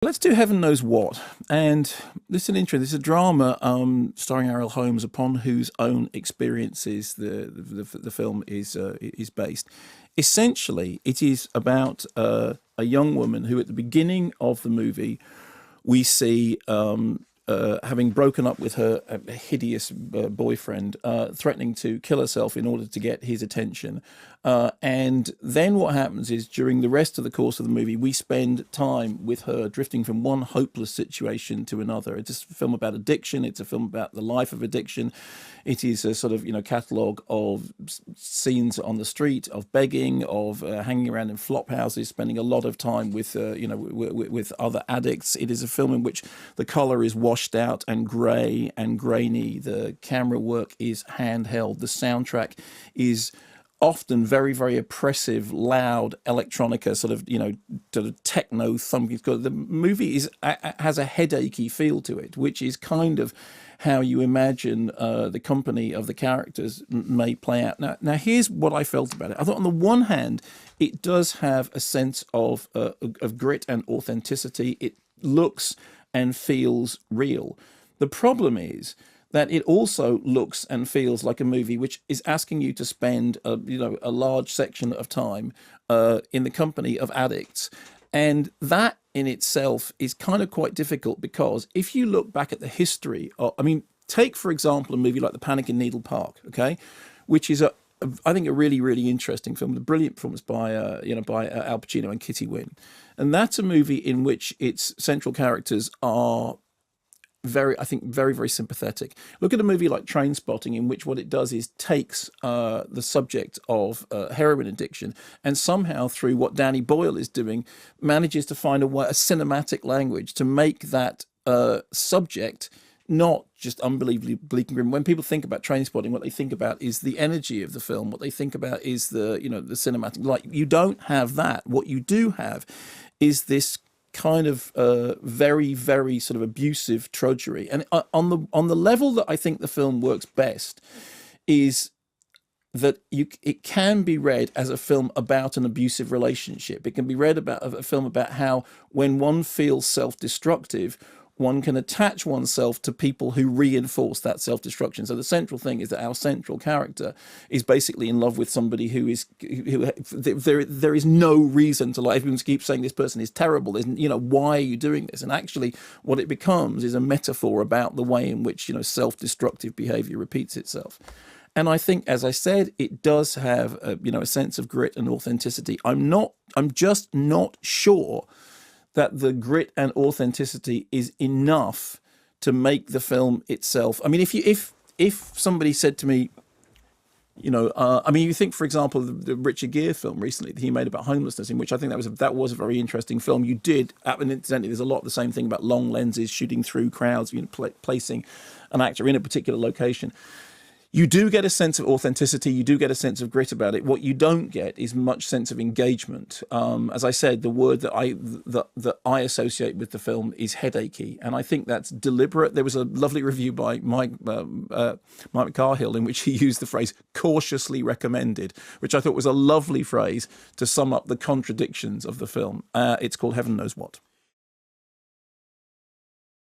Let's do Heaven Knows What. And this is an intro. This is a drama starring Ariel Holmes, upon whose own experiences the film is based. Essentially, it is about a young woman who, at the beginning of the movie, we see having broken up with her hideous boyfriend, threatening to kill herself in order to get his attention. And then what happens is, during the rest of the course of the movie, we spend time with her drifting from one hopeless situation to another. It's a film about addiction. It's a film about the life of addiction. It is a sort of, catalogue of scenes on the street, of begging, of hanging around in flop houses, spending a lot of time with, with other addicts. It is a film in which the colour is washed out and grey and grainy. The camera work is handheld. The soundtrack is often very, very oppressive, loud electronica, sort of techno thumping. The movie has a headachy feel to it, which is kind of how you imagine the company of the characters may play out. Now, here's what I felt about it. I thought, on the one hand, it does have a sense of grit and authenticity. It looks and feels real. The problem is that it also looks and feels like a movie which is asking you to spend a large section of time in the company of addicts. And that in itself is kind of quite difficult, because if you look back at the history of, take, for example, a movie like The Panic in Needle Park, okay, which is I think a really, really interesting film, a brilliant performance by Al Pacino and Kitty Wynn. And that's a movie in which its central characters are very, very sympathetic. Look at a movie like Trainspotting, in which what it does is takes the subject of heroin addiction, and somehow, through what Danny Boyle is doing, manages to find a cinematic language to make that subject not just unbelievably bleak and grim. When people think about Trainspotting, what they think about is the energy of the film. What they think about is the cinematic. Like, you don't have that. What you do have is this kind of very, very sort of abusive trudgery. And on the level that I think the film works best is that it can be read as a film about an abusive relationship. It can be read about a film about how, when one feels self-destructive, one can attach oneself to people who reinforce that self-destruction. So the central thing is that our central character is basically in love with somebody who there is no reason to like. Everyone keeps saying this person is terrible. There's, why are you doing this? And actually, what it becomes is a metaphor about the way in which self-destructive behavior repeats itself. And I think, as I said, it does have a sense of grit and authenticity. I'm just not sure that the grit and authenticity is enough to make the film itself. If somebody said to me, you think, for example, the Richard Gere film recently that he made about homelessness, in which I think that was a very interesting film. You did, and incidentally, there's a lot of the same thing about long lenses, shooting through crowds, placing an actor in a particular location. You do get a sense of authenticity. You do get a sense of grit about it. What you don't get is much sense of engagement. As I said, the word that I associate with the film is headachy, and I think that's deliberate. There was a lovely review by Mike McCarhill in which he used the phrase "cautiously recommended," which I thought was a lovely phrase to sum up the contradictions of the film. It's called Heaven Knows What.